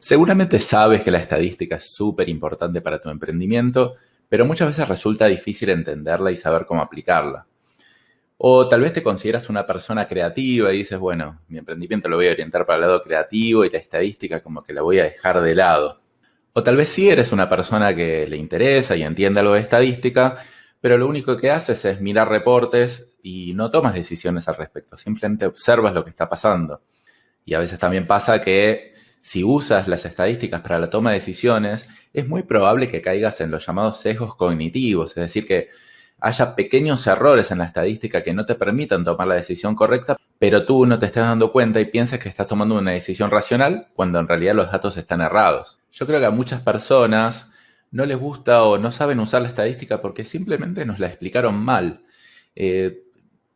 Seguramente sabes que la estadística es súper importante para tu emprendimiento, pero muchas veces resulta difícil entenderla y saber cómo aplicarla. O tal vez te consideras una persona creativa y dices, bueno, mi emprendimiento lo voy a orientar para el lado creativo y la estadística como que la voy a dejar de lado. O tal vez sí eres una persona que le interesa y entiende algo de estadística, pero lo único que haces es mirar reportes y no tomas decisiones al respecto, simplemente observas lo que está pasando. Y a veces también pasa que si usas las estadísticas para la toma de decisiones, es muy probable que caigas en los llamados sesgos cognitivos, es decir, que haya pequeños errores en la estadística que no te permitan tomar la decisión correcta, pero tú no te estás dando cuenta y piensas que estás tomando una decisión racional cuando en realidad los datos están errados. Yo creo que a muchas personas no les gusta o no saben usar la estadística porque simplemente nos la explicaron mal. Eh,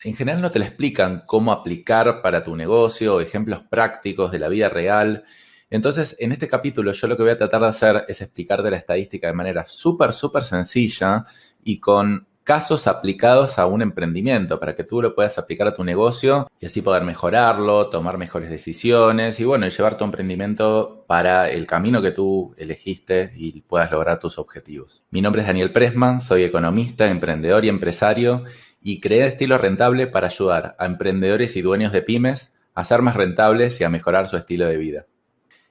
en general no te la explican cómo aplicar para tu negocio, ejemplos prácticos de la vida real. Entonces, en este capítulo yo lo que voy a tratar de hacer es explicarte la estadística de manera súper sencilla y con casos aplicados a un emprendimiento para que tú lo puedas aplicar a tu negocio y así poder mejorarlo, tomar mejores decisiones y bueno, llevar tu emprendimiento para el camino que tú elegiste y puedas lograr tus objetivos. Mi nombre es Daniel Pressman, soy economista, emprendedor y empresario y creé Estilo Rentable para ayudar a emprendedores y dueños de pymes a ser más rentables y a mejorar su estilo de vida.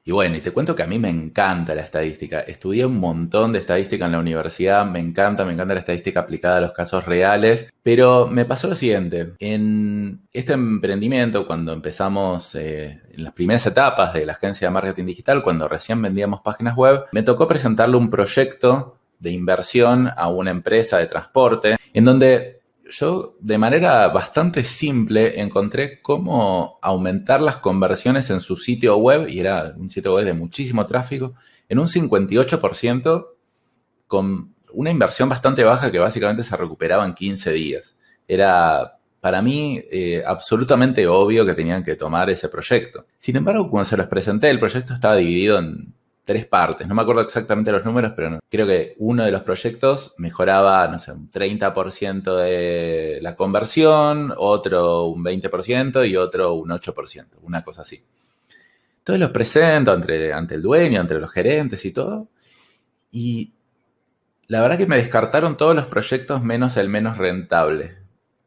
Y bueno, y te cuento que a mí me encanta la estadística. Estudié un montón de estadística en la universidad, me encanta la estadística aplicada a los casos reales, pero me pasó lo siguiente. En este emprendimiento, cuando empezamos en las primeras etapas de la agencia de marketing digital, cuando recién vendíamos páginas web, me tocó presentarle un proyecto de inversión a una empresa de transporte, en donde yo de manera bastante simple encontré cómo aumentar las conversiones en su sitio web, y era un sitio web de muchísimo tráfico, en un 58% con una inversión bastante baja que básicamente se recuperaba en 15 días. Era para mí absolutamente obvio que tenían que tomar ese proyecto. Sin embargo, cuando se los presenté, el proyecto estaba dividido en tres partes. No me acuerdo exactamente los números, pero creo que uno de los proyectos mejoraba, no sé, un 30% de la conversión, otro un 20% y otro un 8%, una cosa así. Entonces los presento ante el dueño, ante los gerentes y todo. Y la verdad que me descartaron todos los proyectos menos el menos rentable.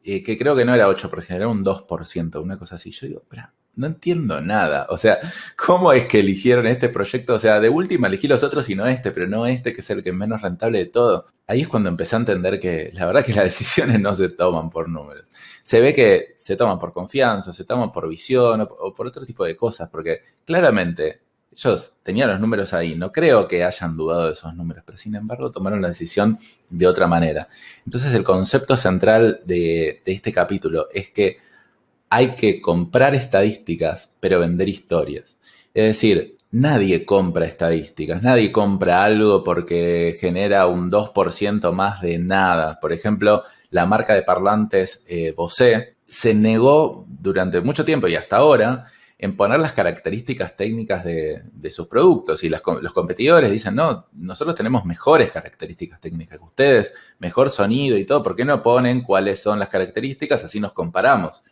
Que creo que no era 8%, era un 2%, una cosa así. Yo digo, espera, no entiendo nada. O sea, ¿cómo es que eligieron este proyecto? O sea, de última elegí los otros y no este, pero no este que es el que es menos rentable de todo. Ahí es cuando empecé a entender que la verdad que las decisiones no se toman por números. Se ve que se toman por confianza, se toman por visión o por otro tipo de cosas, porque claramente ellos tenían los números ahí. No creo que hayan dudado de esos números, pero sin embargo tomaron la decisión de otra manera. Entonces el concepto central de este capítulo es que hay que comprar estadísticas, pero vender historias. Es decir, nadie compra estadísticas, nadie compra algo porque genera un 2% más de nada. Por ejemplo, la marca de parlantes Bose se negó durante mucho tiempo y hasta ahora en poner las características técnicas de sus productos. Y los competidores dicen, no, nosotros tenemos mejores características técnicas que ustedes, mejor sonido y todo, ¿por qué no ponen cuáles son las características? Así nos comparamos.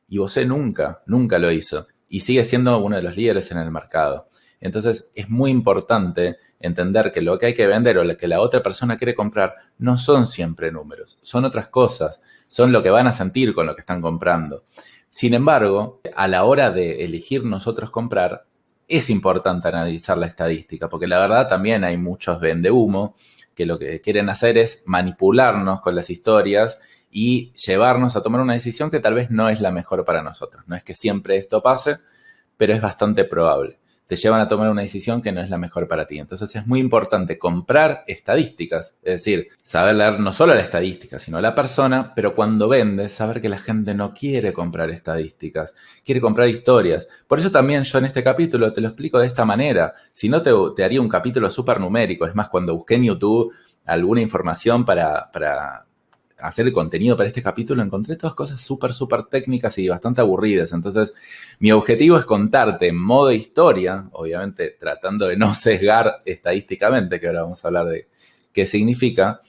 Y Bose nunca lo hizo. Y sigue siendo uno de los líderes en el mercado. Entonces es muy importante entender que lo que hay que vender o lo que la otra persona quiere comprar no son siempre números, son otras cosas, son lo que van a sentir con lo que están comprando. Sin embargo, a la hora de elegir nosotros comprar, es importante analizar la estadística, porque la verdad también hay muchos vendehumo que lo que quieren hacer es manipularnos con las historias y llevarnos a tomar una decisión que tal vez no es la mejor para nosotros. No es que siempre esto pase, pero es bastante probable. Te llevan a tomar una decisión que no es la mejor para ti. Entonces es muy importante comprar estadísticas, es decir, saber leer no solo la estadística, sino la persona, pero cuando vendes, saber que la gente no quiere comprar estadísticas, quiere comprar historias. Por eso también yo en este capítulo te lo explico de esta manera. Si no, te haría un capítulo súper numérico. Es más, cuando busqué en YouTube alguna información para hacer el contenido para este capítulo, encontré todas cosas súper técnicas y bastante aburridas. Entonces, mi objetivo es contarte en modo historia, obviamente tratando de no sesgar estadísticamente, que ahora vamos a hablar de qué significa,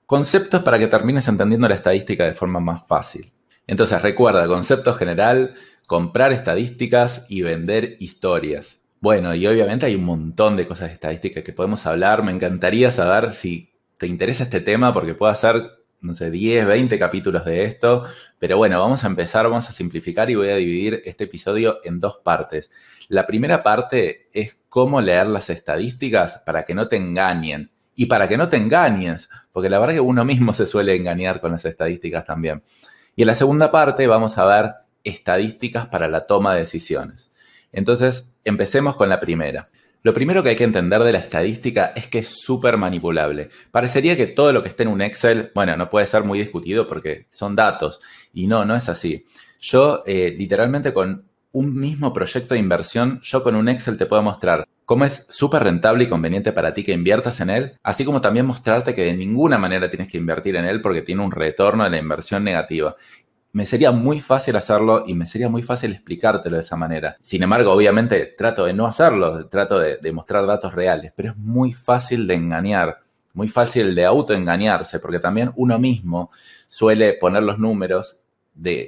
conceptos para que termines entendiendo la estadística de forma más fácil. Entonces, recuerda, concepto general, comprar estadísticas y vender historias. Bueno, y obviamente hay un montón de cosas estadísticas que podemos hablar. Me encantaría saber si te interesa este tema porque puedo hacer, no sé, 10, 20 capítulos de esto. Pero bueno, vamos a empezar, vamos a simplificar y voy a dividir este episodio en dos partes. La primera parte es cómo leer las estadísticas para que no te engañen y para que no te engañes, porque la verdad que uno mismo se suele engañar con las estadísticas también. Y en la segunda parte vamos a ver estadísticas para la toma de decisiones. Entonces, empecemos con la primera. Lo primero que hay que entender de la estadística es que es súper manipulable. Parecería que todo lo que esté en un Excel, bueno, no puede ser muy discutido porque son datos. Y no, no es así. Yo, literalmente con un mismo proyecto de inversión, yo con un Excel te puedo mostrar cómo es súper rentable y conveniente para ti que inviertas en él, así como también mostrarte que de ninguna manera tienes que invertir en él porque tiene un retorno de la inversión negativa. Me sería muy fácil hacerlo y me sería muy fácil explicártelo de esa manera. Sin embargo, obviamente trato de no hacerlo, trato de mostrar datos reales, pero es muy fácil de engañar, muy fácil de autoengañarse, porque también uno mismo suele poner los números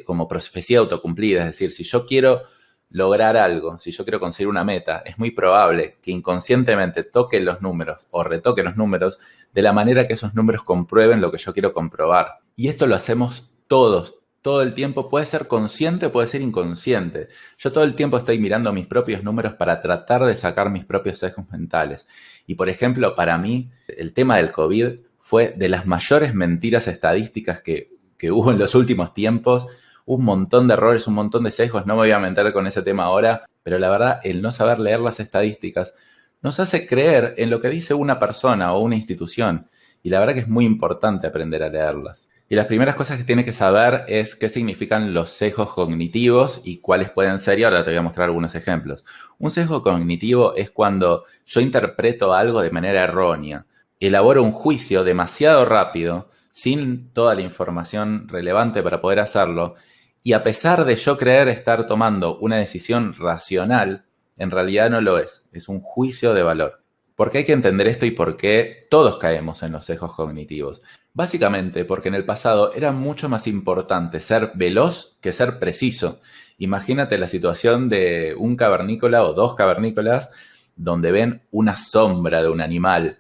como profecía autocumplida. Es decir, si yo quiero lograr algo, si yo quiero conseguir una meta, es muy probable que inconscientemente toque los números o retoque los números de la manera que esos números comprueben lo que yo quiero comprobar. Y esto lo hacemos todos, todo el tiempo. Puede ser consciente, puede ser inconsciente. Yo todo el tiempo estoy mirando mis propios números para tratar de sacar mis propios sesgos mentales. Y por ejemplo, para mí, el tema del COVID fue de las mayores mentiras estadísticas que hubo en los últimos tiempos. Un montón de errores, un montón de sesgos. No me voy a meter con ese tema ahora, pero la verdad, el no saber leer las estadísticas nos hace creer en lo que dice una persona o una institución. Y la verdad que es muy importante aprender a leerlas. Y las primeras cosas que tienes que saber es qué significan los sesgos cognitivos y cuáles pueden ser, y ahora te voy a mostrar algunos ejemplos. Un sesgo cognitivo es cuando yo interpreto algo de manera errónea, elaboro un juicio demasiado rápido, sin toda la información relevante para poder hacerlo, y a pesar de yo creer estar tomando una decisión racional, en realidad no lo es un juicio de valor. ¿Por qué hay que entender esto y por qué todos caemos en los sesgos cognitivos? Básicamente porque en el pasado era mucho más importante ser veloz que ser preciso. Imagínate la situación de un cavernícola o dos cavernícolas donde ven una sombra de un animal.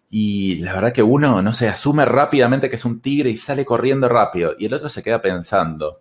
Y la verdad que uno, no sé, asume rápidamente que es un tigre y sale corriendo rápido. Y el otro se queda pensando,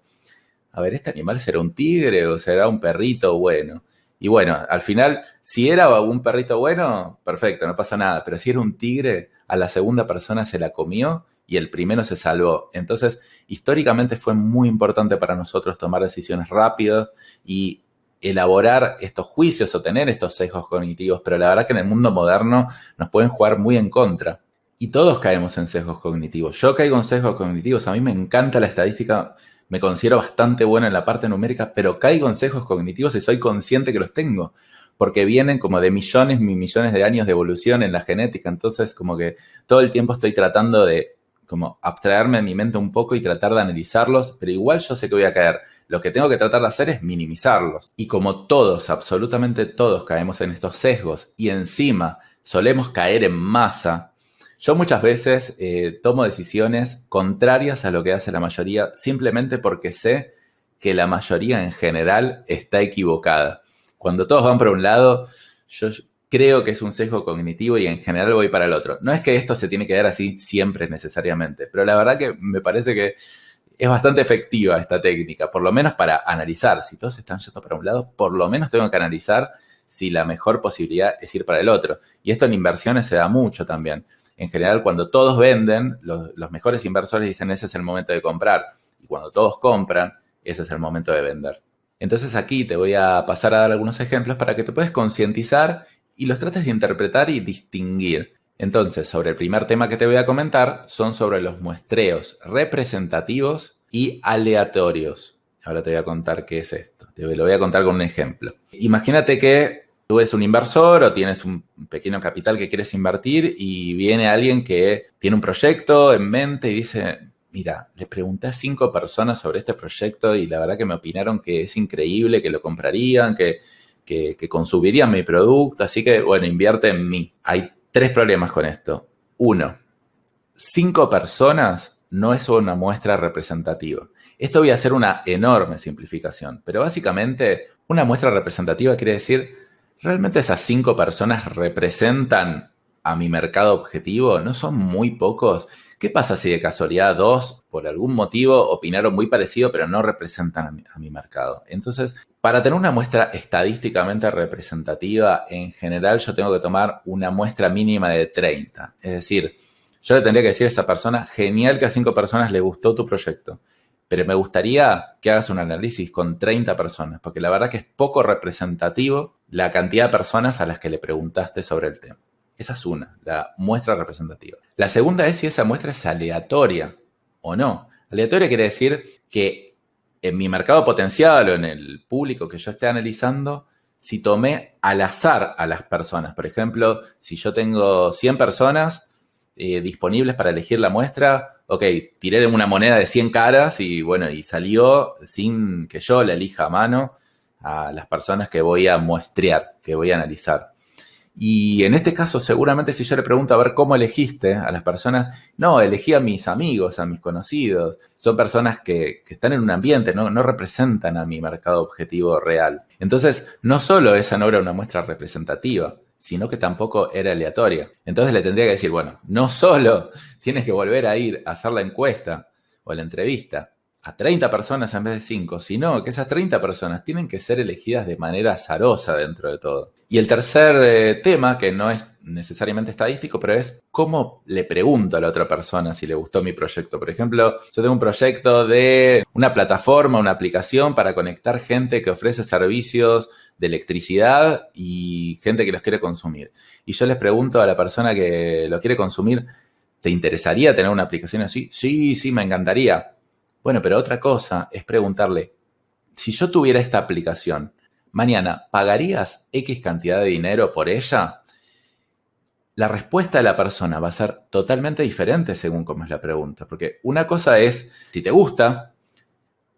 a ver, ¿este animal será un tigre o será un perrito bueno? Y bueno, al final, si era un perrito bueno, perfecto, no pasa nada. Pero si era un tigre, a la segunda persona se la comió y el primero se salvó. Entonces, históricamente fue muy importante para nosotros tomar decisiones rápidas y elaborar estos juicios o tener estos sesgos cognitivos. Pero la verdad que en el mundo moderno nos pueden jugar muy en contra. Y todos caemos en sesgos cognitivos. Yo caigo en sesgos cognitivos. A mí me encanta la estadística. Me considero bastante bueno en la parte numérica, pero caigo en sesgos cognitivos y soy consciente que los tengo, porque vienen como de millones y millones de años de evolución en la genética. Entonces, como que todo el tiempo estoy tratando de como abstraerme de mi mente un poco y tratar de analizarlos, pero igual yo sé que voy a caer. Lo que tengo que tratar de hacer es minimizarlos. Y como todos, absolutamente todos caemos en estos sesgos y encima solemos caer en masa, yo muchas veces tomo decisiones contrarias a lo que hace la mayoría simplemente porque sé que la mayoría en general está equivocada. Cuando todos van para un lado, yo creo que es un sesgo cognitivo y en general voy para el otro. No es que esto se tiene que dar así siempre necesariamente, pero la verdad que me parece que es bastante efectiva esta técnica, por lo menos para analizar. Si todos están yendo para un lado, por lo menos tengo que analizar si la mejor posibilidad es ir para el otro. Y esto en inversiones se da mucho también. En general, cuando todos venden, los mejores inversores dicen ese es el momento de comprar. Y cuando todos compran, ese es el momento de vender. Entonces aquí te voy a pasar a dar algunos ejemplos para que te puedas concientizar y los trates de interpretar y distinguir. Entonces, sobre el primer tema que te voy a comentar son sobre los muestreos representativos y aleatorios. Ahora te voy a contar qué es esto. Te lo voy a contar con un ejemplo. Imagínate que tú eres un inversor o tienes un pequeño capital que quieres invertir y viene alguien que tiene un proyecto en mente y dice, mira, le pregunté a 5 personas sobre este proyecto y la verdad que me opinaron que es increíble, que lo comprarían, que consumirían mi producto, así que bueno, invierte en mí. Hay 3 problemas con esto. 1, 5 personas no es una muestra representativa. Esto voy a hacer una enorme simplificación, pero básicamente una muestra representativa quiere decir ¿Realmente esas 5 personas representan a mi mercado objetivo? ¿No son muy pocos? ¿Qué pasa si de casualidad 2, por algún motivo, opinaron muy parecido, pero no representan a mi mercado? Entonces, para tener una muestra estadísticamente representativa, en general yo tengo que tomar una muestra mínima de 30. Es decir, yo le tendría que decir a esa persona, genial que a 5 personas le gustó tu proyecto, pero me gustaría que hagas un análisis con 30 personas, porque la verdad que es poco representativo la cantidad de personas a las que le preguntaste sobre el tema. Esa es una, la muestra representativa. La segunda es si esa muestra es aleatoria o no. Aleatoria quiere decir que en mi mercado potencial o en el público que yo esté analizando, si tomé al azar a las personas. Por ejemplo, si yo tengo 100 personas disponibles para elegir la muestra, ok, tiré una moneda de 100 caras y bueno, y salió sin que yo la elija a mano a las personas que voy a muestrear, que voy a analizar. Y en este caso, seguramente si yo le pregunto a ver cómo elegiste a las personas, no, elegí a mis amigos, a mis conocidos. Son personas que están en un ambiente, no representan a mi mercado objetivo real. Entonces, no solo esa no era una muestra representativa, sino que tampoco era aleatoria. Entonces le tendría que decir, bueno, no solo tienes que volver a ir a hacer la encuesta o la entrevista a 30 personas en vez de 5, sino que esas 30 personas tienen que ser elegidas de manera azarosa dentro de todo. Y el tercer tema, que no es necesariamente estadístico, pero es cómo le pregunto a la otra persona si le gustó mi proyecto. Por ejemplo, yo tengo un proyecto de una plataforma, una aplicación para conectar gente que ofrece servicios de electricidad y gente que los quiere consumir. Y yo les pregunto a la persona que lo quiere consumir, ¿te interesaría tener una aplicación así? Sí, me encantaría. Bueno, pero otra cosa es preguntarle, si yo tuviera esta aplicación, mañana, ¿pagarías X cantidad de dinero por ella? La respuesta de la persona va a ser totalmente diferente según cómo es la pregunta, porque una cosa es si te gusta,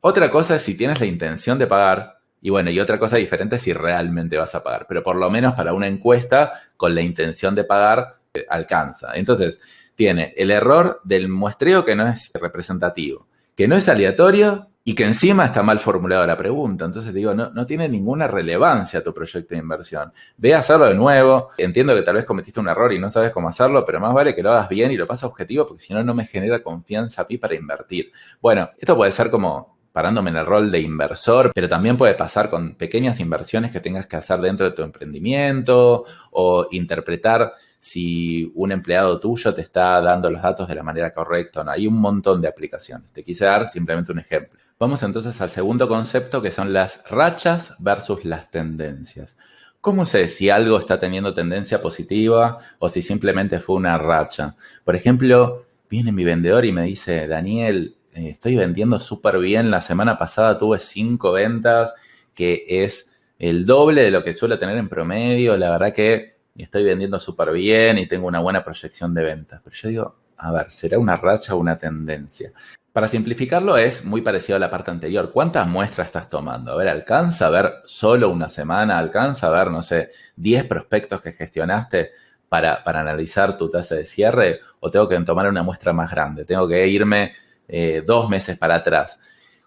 otra cosa es si tienes la intención de pagar, y bueno, y otra cosa diferente es si realmente vas a pagar, pero por lo menos para una encuesta con la intención de pagar alcanza. Entonces, tiene el error del muestreo que no es representativo, que no es aleatorio y que encima está mal formulada la pregunta. Entonces digo, no tiene ninguna relevancia tu proyecto de inversión. Ve a hacerlo de nuevo. Entiendo que tal vez cometiste un error y no sabes cómo hacerlo, pero más vale que lo hagas bien y lo pases objetivo porque si no, no me genera confianza a mí para invertir. Bueno, esto puede ser como parándome en el rol de inversor, pero también puede pasar con pequeñas inversiones que tengas que hacer dentro de tu emprendimiento o interpretar si un empleado tuyo te está dando los datos de la manera correcta o no. Hay un montón de aplicaciones. Te quise dar simplemente un ejemplo. Vamos entonces al segundo concepto, que son las rachas versus las tendencias. ¿Cómo sé si algo está teniendo tendencia positiva o si simplemente fue una racha? Por ejemplo, viene mi vendedor y me dice, Daniel, estoy vendiendo súper bien. La semana pasada tuve 5 ventas, que es el doble de lo que suelo tener en promedio. La verdad que estoy vendiendo súper bien y tengo una buena proyección de ventas. Pero yo digo, a ver, ¿será una racha o una tendencia? Para simplificarlo es muy parecido a la parte anterior. ¿Cuántas muestras estás tomando? A ver, ¿alcanza a ver solo una semana? ¿Alcanza a ver, no sé, 10 prospectos que gestionaste para analizar tu tasa de cierre? ¿O tengo que tomar una muestra más grande? Tengo que irme 2 meses para atrás.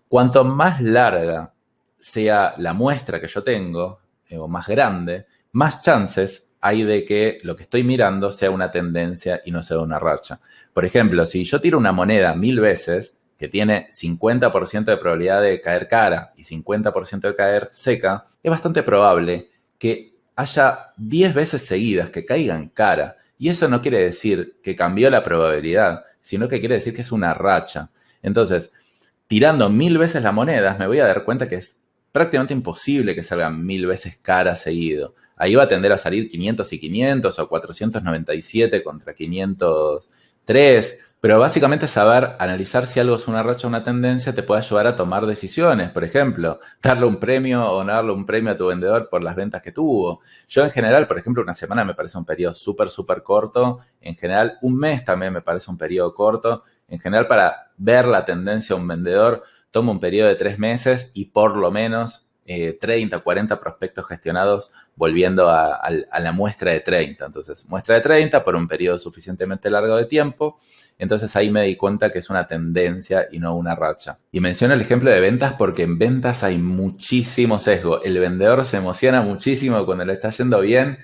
Cuanto más larga sea la muestra que yo tengo, o más grande, más chances hay de que lo que estoy mirando sea una tendencia y no sea una racha. Por ejemplo, si yo tiro una moneda 1000 veces, que tiene 50% de probabilidad de caer cara y 50% de caer seca, es bastante probable que haya 10 veces seguidas que caigan cara. Y eso no quiere decir que cambió la probabilidad, sino que quiere decir que es una racha. Entonces, tirando 1000 veces las monedas, me voy a dar cuenta que es prácticamente imposible que salgan 1000 veces cara seguido. Ahí va a tender a salir 500 y 500 o 497 contra 503. Pero básicamente saber analizar si algo es una racha o una tendencia te puede ayudar a tomar decisiones. Por ejemplo, darle un premio o no darle un premio a tu vendedor por las ventas que tuvo. Yo en general, por ejemplo, una semana me parece un periodo súper corto. En general, un mes también me parece un periodo corto. En general, para ver la tendencia a un vendedor, tomo un periodo de 3 meses y por lo menos 30, 40 prospectos gestionados volviendo a la muestra de 30. Entonces, muestra de 30 por un periodo suficientemente largo de tiempo. Entonces ahí me di cuenta que es una tendencia y no una racha. Y menciono el ejemplo de ventas porque en ventas hay muchísimo sesgo. El vendedor se emociona muchísimo cuando le está yendo bien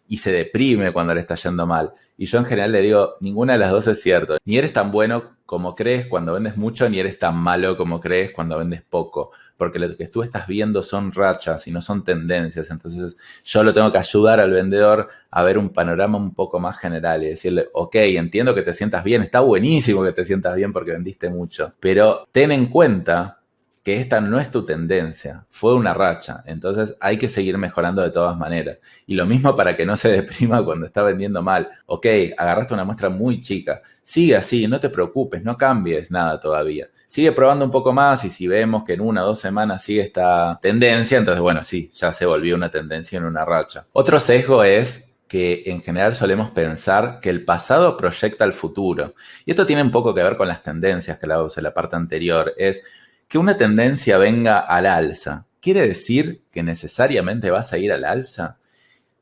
y se deprime cuando le está yendo mal. Y yo en general le digo, ninguna de las dos es cierto. Ni eres tan bueno como crees cuando vendes mucho, ni eres tan malo como crees cuando vendes poco. Porque lo que tú estás viendo son rachas y no son tendencias. Entonces yo lo tengo que ayudar al vendedor a ver un panorama un poco más general y decirle, ok, entiendo que te sientas bien, está buenísimo que te sientas bien porque vendiste mucho, pero ten en cuenta que esta no es tu tendencia, fue una racha, entonces hay que seguir mejorando de todas maneras. Y lo mismo para que no se deprima cuando está vendiendo mal. Ok, agarraste una muestra muy chica, sigue así, no te preocupes, no cambies nada todavía. Sigue probando un poco más y si vemos que en 1 o 2 semanas sigue esta tendencia, entonces bueno, sí, ya se volvió una tendencia en una racha. Otro sesgo es que en general solemos pensar que el pasado proyecta el futuro. Y esto tiene un poco que ver con las tendencias que hablábamos en la parte anterior. Es que una tendencia venga al alza. ¿Quiere decir que necesariamente vas a ir al alza?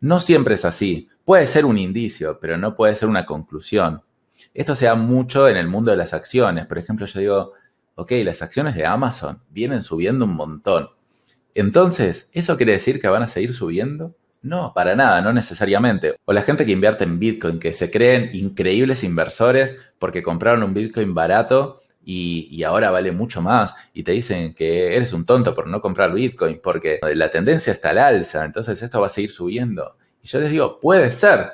No siempre es así. Puede ser un indicio, pero no puede ser una conclusión. Esto se da mucho en el mundo de las acciones. Por ejemplo, yo digo, ok, las acciones de Amazon vienen subiendo un montón. Entonces, ¿eso quiere decir que van a seguir subiendo? No, para nada, no necesariamente. O la gente que invierte en Bitcoin, que se creen increíbles inversores porque compraron un Bitcoin barato y ahora vale mucho más. Y te dicen que eres un tonto por no comprar Bitcoin porque la tendencia está al alza, entonces esto va a seguir subiendo. Y yo les digo, puede ser,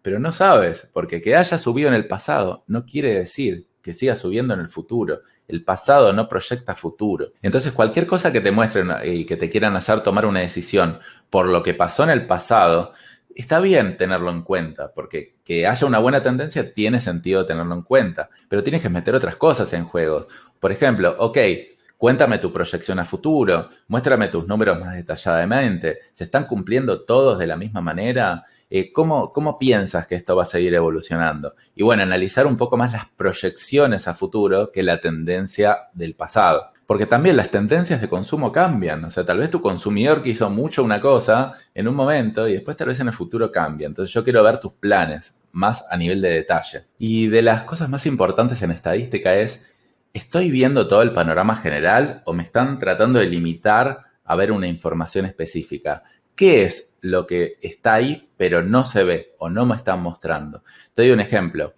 pero no sabes, porque que haya subido en el pasado no quiere decir que siga subiendo en el futuro. El pasado no proyecta futuro. Entonces, cualquier cosa que te muestren y que te quieran hacer tomar una decisión por lo que pasó en el pasado, está bien tenerlo en cuenta, porque que haya una buena tendencia tiene sentido tenerlo en cuenta, pero tienes que meter otras cosas en juego. Por ejemplo, ok, cuéntame tu proyección a futuro, muéstrame tus números más detalladamente, ¿se están cumpliendo todos de la misma manera? ¿Cómo piensas que esto va a seguir evolucionando? Y bueno, analizar un poco más las proyecciones a futuro que la tendencia del pasado. Porque también las tendencias de consumo cambian. O sea, tal vez tu consumidor quiso mucho una cosa en un momento y después tal vez en el futuro cambia. Entonces yo quiero ver tus planes más a nivel de detalle. Y de las cosas más importantes en estadística es, ¿estoy viendo todo el panorama general o me están tratando de limitar a ver una información específica? ¿Qué es lo que está ahí pero no se ve o no me están mostrando? Te doy un ejemplo.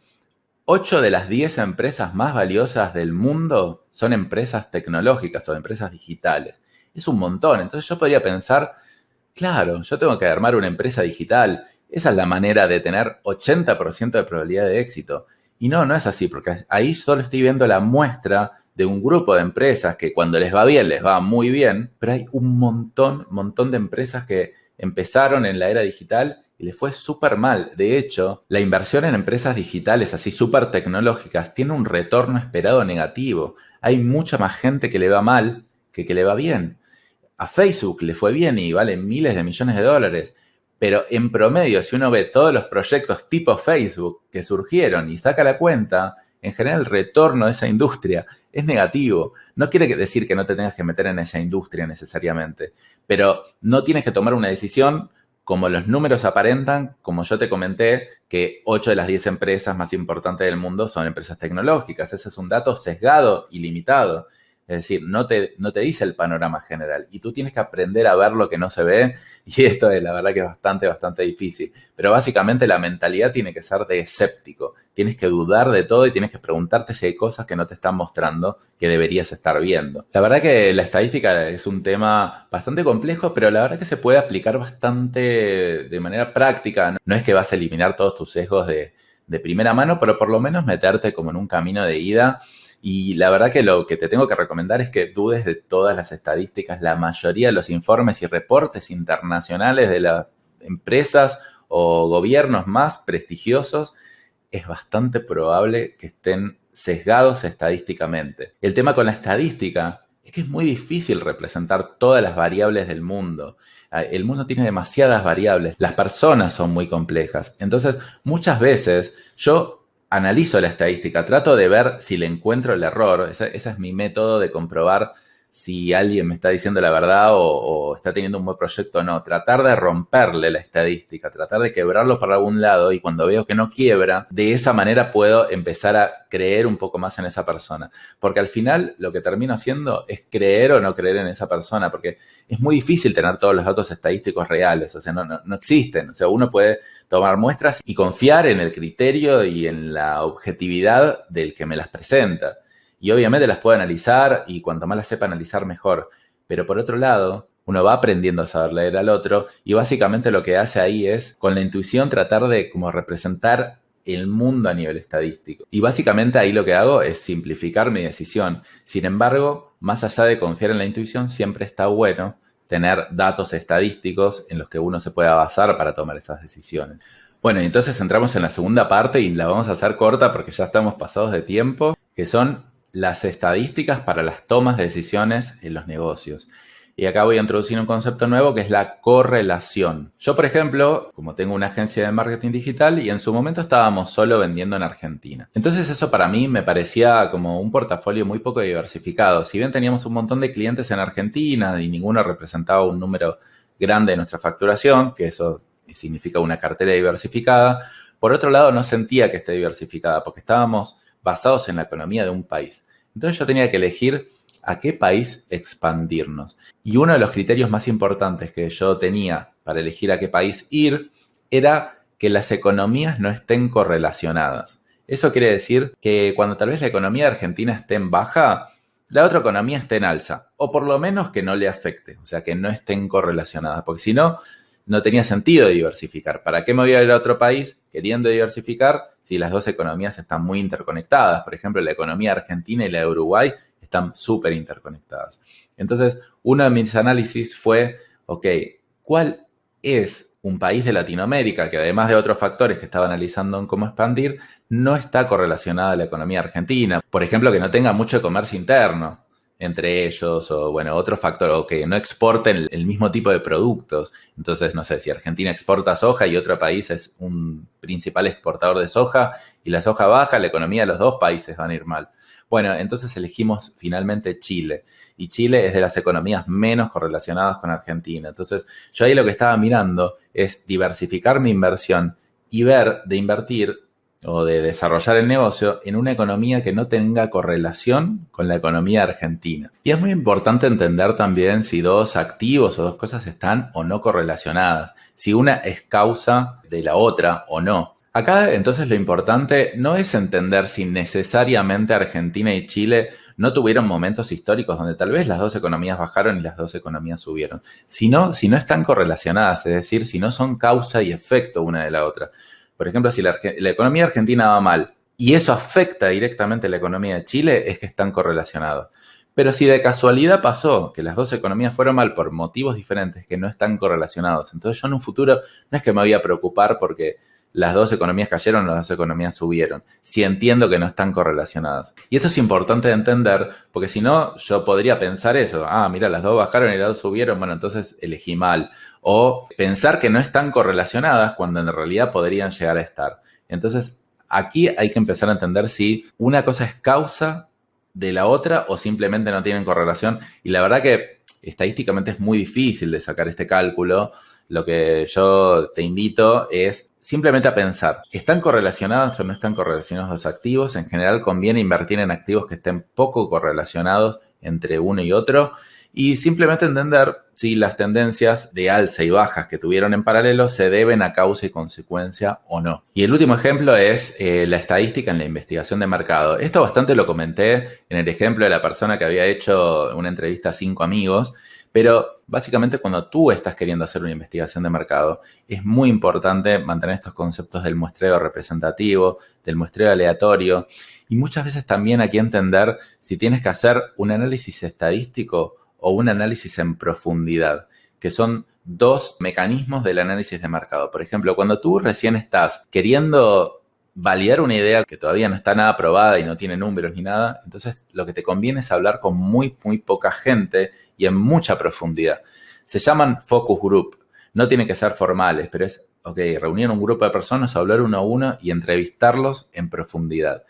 8 de las 10 empresas más valiosas del mundo son empresas tecnológicas o empresas digitales. Es un montón. Entonces yo podría pensar, claro, yo tengo que armar una empresa digital. Esa es la manera de tener 80% de probabilidad de éxito. Y no es así, porque ahí solo estoy viendo la muestra de un grupo de empresas que cuando les va bien, les va muy bien, pero hay un montón de empresas que empezaron en la era digital y les fue súper mal. De hecho, la inversión en empresas digitales así súper tecnológicas tiene un retorno esperado negativo. Hay mucha más gente que le va mal que le va bien. A Facebook le fue bien y vale miles de millones de dólares. Pero en promedio, si uno ve todos los proyectos tipo Facebook que surgieron y saca la cuenta, en general el retorno de esa industria es negativo. No quiere decir que no te tengas que meter en esa industria necesariamente, pero no tienes que tomar una decisión como los números aparentan, como yo te comenté, que 8 de las 10 empresas más importantes del mundo son empresas tecnológicas. Ese es un dato sesgado y limitado. Es decir, no te dice el panorama general y tú tienes que aprender a ver lo que no se ve y esto es la verdad que es bastante difícil. Pero básicamente la mentalidad tiene que ser de escéptico. Tienes que dudar de todo y tienes que preguntarte si hay cosas que no te están mostrando que deberías estar viendo. La verdad que la estadística es un tema bastante complejo, pero la verdad que se puede aplicar bastante de manera práctica. No es que vas a eliminar todos tus sesgos de primera mano, pero por lo menos meterte como en un camino de ida. Y la verdad que lo que te tengo que recomendar es que dudes de todas las estadísticas. La mayoría de los informes y reportes internacionales de las empresas o gobiernos más prestigiosos es bastante probable que estén sesgados estadísticamente. El tema con la estadística es que es muy difícil representar todas las variables del mundo. El mundo tiene demasiadas variables. Las personas son muy complejas. Entonces, muchas veces yo analizo la estadística, trato de ver si le encuentro el error. Ese es mi método de comprobar si alguien me está diciendo la verdad o está teniendo un buen proyecto o no. Tratar de romperle la estadística, tratar de quebrarlo para algún lado, y cuando veo que no quiebra, de esa manera puedo empezar a creer un poco más en esa persona. Porque al final lo que termino haciendo es creer o no creer en esa persona, porque es muy difícil tener todos los datos estadísticos reales, o sea, no existen. O sea, uno puede tomar muestras y confiar en el criterio y en la objetividad del que me las presenta. Y obviamente las puedo analizar, y cuanto más las sepa analizar, mejor. Pero por otro lado, uno va aprendiendo a saber leer al otro, y básicamente lo que hace ahí es, con la intuición, tratar de como representar el mundo a nivel estadístico. Y básicamente ahí lo que hago es simplificar mi decisión. Sin embargo, más allá de confiar en la intuición, siempre está bueno tener datos estadísticos en los que uno se pueda basar para tomar esas decisiones. Bueno, y entonces entramos en la segunda parte, y la vamos a hacer corta porque ya estamos pasados de tiempo, que son las estadísticas para las tomas de decisiones en los negocios. Y acá voy a introducir un concepto nuevo, que es la correlación. Yo, por ejemplo, como tengo una agencia de marketing digital, y en su momento estábamos solo vendiendo en Argentina. Entonces eso para mí me parecía como un portafolio muy poco diversificado. Si bien teníamos un montón de clientes en Argentina y ninguno representaba un número grande de nuestra facturación, que eso significa una cartera diversificada, por otro lado no sentía que esté diversificada porque estábamos basados en la economía de un país. Entonces yo tenía que elegir a qué país expandirnos. Y uno de los criterios más importantes que yo tenía para elegir a qué país ir era que las economías no estén correlacionadas. Eso quiere decir que cuando tal vez la economía de Argentina esté en baja, la otra economía esté en alza, o por lo menos que no le afecte, o sea, que no estén correlacionadas, porque si no, no tenía sentido diversificar. ¿Para qué me voy a ir a otro país queriendo diversificar si las dos economías están muy interconectadas? Por ejemplo, la economía argentina y la de Uruguay están súper interconectadas. Entonces, uno de mis análisis fue, ok, ¿cuál es un país de Latinoamérica que, además de otros factores que estaba analizando en cómo expandir, no está correlacionada a la economía argentina? Por ejemplo, que no tenga mucho comercio interno entre ellos, o bueno, otro factor, o que no exporten el mismo tipo de productos. Entonces, no sé, si Argentina exporta soja y otro país es un principal exportador de soja y la soja baja, la economía de los dos países van a ir mal. Bueno, entonces elegimos finalmente Chile, y Chile es de las economías menos correlacionadas con Argentina. Entonces, yo ahí lo que estaba mirando es diversificar mi inversión y ver de invertir o de desarrollar el negocio en una economía que no tenga correlación con la economía argentina. Y es muy importante entender también si dos activos o dos cosas están o no correlacionadas, si una es causa de la otra o no. Acá entonces lo importante no es entender si necesariamente Argentina y Chile no tuvieron momentos históricos donde tal vez las dos economías bajaron y las dos economías subieron, sino si no están correlacionadas, es decir, si no son causa y efecto una de la otra. Por ejemplo, si la economía argentina va mal y eso afecta directamente a la economía de Chile, es que están correlacionados. Pero si de casualidad pasó que las dos economías fueron mal por motivos diferentes que no están correlacionados, entonces yo en un futuro no es que me voy a preocupar porque las dos economías cayeron, las dos economías subieron, si entiendo que no están correlacionadas. Y esto es importante de entender, porque si no, yo podría pensar eso. Mira, las dos bajaron y las dos subieron, bueno, entonces elegí mal. O pensar que no están correlacionadas cuando en realidad podrían llegar a estar. Entonces, aquí hay que empezar a entender si una cosa es causa de la otra o simplemente no tienen correlación. Y la verdad que estadísticamente es muy difícil de sacar este cálculo. Lo que yo te invito es simplemente a pensar, ¿están correlacionados o no están correlacionados los activos? En general conviene invertir en activos que estén poco correlacionados entre uno y otro, y simplemente entender si las tendencias de alza y bajas que tuvieron en paralelo se deben a causa y consecuencia o no. Y el último ejemplo es la estadística en la investigación de mercado. Esto bastante lo comenté en el ejemplo de la persona que había hecho una entrevista a 5 amigos, pero básicamente cuando tú estás queriendo hacer una investigación de mercado, es muy importante mantener estos conceptos del muestreo representativo, del muestreo aleatorio, y muchas veces también hay que entender si tienes que hacer un análisis estadístico o un análisis en profundidad, que son dos mecanismos del análisis de mercado. Por ejemplo, cuando tú recién estás queriendo validar una idea que todavía no está nada probada y no tiene números ni nada, entonces lo que te conviene es hablar con muy poca gente y en mucha profundidad. Se llaman focus group. No tienen que ser formales, pero es, reunir un grupo de personas, hablar uno a uno y entrevistarlos en profundidad.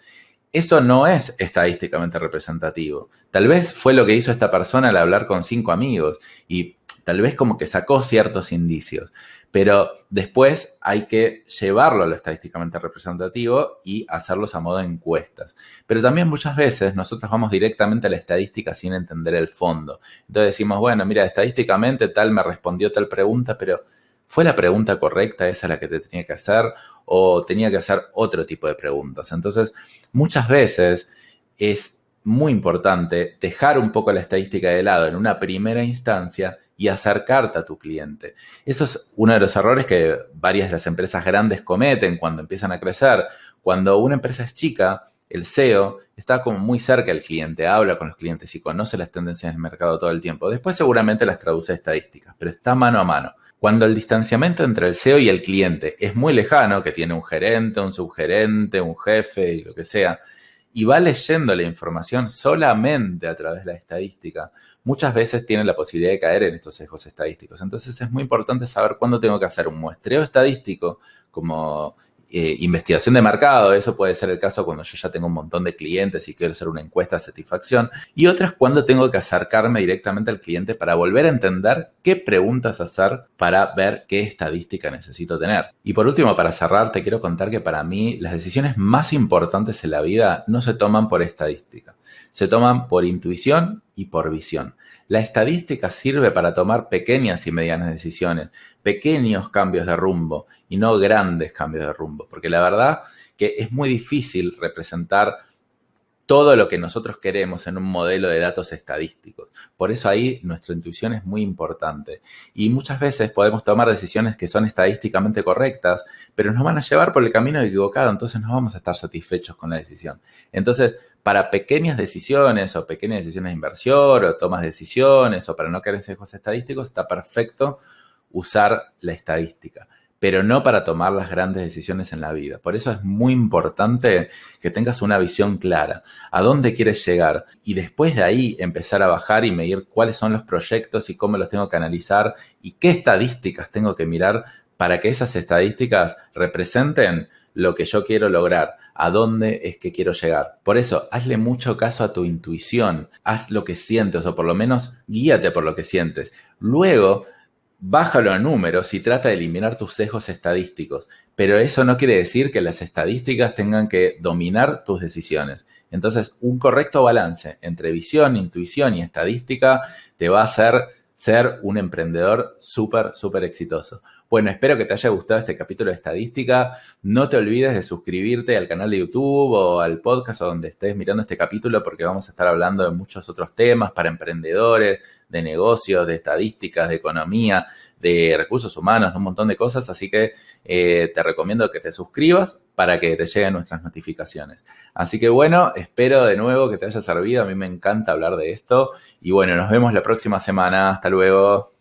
eso no es estadísticamente representativo. Tal vez fue lo que hizo esta persona al hablar con 5 amigos y tal vez como que sacó ciertos indicios, pero después hay que llevarlo a lo estadísticamente representativo y hacerlos a modo de encuestas. Pero también muchas veces nosotros vamos directamente a la estadística sin entender el fondo. Entonces decimos, bueno, mira, estadísticamente tal me respondió tal pregunta, pero ¿fue la pregunta correcta esa la que te tenía que hacer o tenía que hacer otro tipo de preguntas? Entonces, muchas veces es muy importante dejar un poco la estadística de lado en una primera instancia y acercarte a tu cliente. Eso es uno de los errores que varias de las empresas grandes cometen cuando empiezan a crecer. Cuando una empresa es chica, el CEO está como muy cerca del cliente, habla con los clientes y conoce las tendencias del mercado todo el tiempo. Después seguramente las traduce a estadísticas, pero está mano a mano. Cuando el distanciamiento entre el CEO y el cliente es muy lejano, que tiene un gerente, un subgerente, un jefe y lo que sea, y va leyendo la información solamente a través de la estadística, muchas veces tiene la posibilidad de caer en estos sesgos estadísticos. Entonces es muy importante saber cuándo tengo que hacer un muestreo estadístico como investigación de mercado. Eso puede ser el caso cuando yo ya tengo un montón de clientes y quiero hacer una encuesta de satisfacción. Y otras cuando tengo que acercarme directamente al cliente para volver a entender qué preguntas hacer para ver qué estadística necesito tener. Y por último, para cerrar, te quiero contar que para mí las decisiones más importantes en la vida no se toman por estadística, se toman por intuición y por visión. La estadística sirve para tomar pequeñas y medianas decisiones, pequeños cambios de rumbo y no grandes cambios de rumbo, porque la verdad que es muy difícil representar todo lo que nosotros queremos en un modelo de datos estadísticos. Por eso ahí nuestra intuición es muy importante. Y muchas veces podemos tomar decisiones que son estadísticamente correctas, pero nos van a llevar por el camino equivocado, entonces no vamos a estar satisfechos con la decisión. Entonces, para pequeñas decisiones o pequeñas decisiones de inversión o tomas de decisiones o para no caer en sesgos estadísticos, está perfecto usar la estadística, pero no para tomar las grandes decisiones en la vida. Por eso es muy importante que tengas una visión clara, a dónde quieres llegar y después de ahí empezar a bajar y medir cuáles son los proyectos y cómo los tengo que analizar y qué estadísticas tengo que mirar para que esas estadísticas representen lo que yo quiero lograr, a dónde es que quiero llegar. Por eso, hazle mucho caso a tu intuición, haz lo que sientes o por lo menos guíate por lo que sientes. Luego, bájalo a números y trata de eliminar tus sesgos estadísticos, pero eso no quiere decir que las estadísticas tengan que dominar tus decisiones. Entonces, un correcto balance entre visión, intuición y estadística te va a hacer ser un emprendedor súper, súper exitoso. Bueno, espero que te haya gustado este capítulo de estadística. No te olvides de suscribirte al canal de YouTube o al podcast o donde estés mirando este capítulo porque vamos a estar hablando de muchos otros temas para emprendedores, de negocios, de estadísticas, de economía, de recursos humanos, de un montón de cosas. Así que te recomiendo que te suscribas para que te lleguen nuestras notificaciones. Así que bueno, espero de nuevo que te haya servido. A mí me encanta hablar de esto. Y bueno, nos vemos la próxima semana. Hasta luego.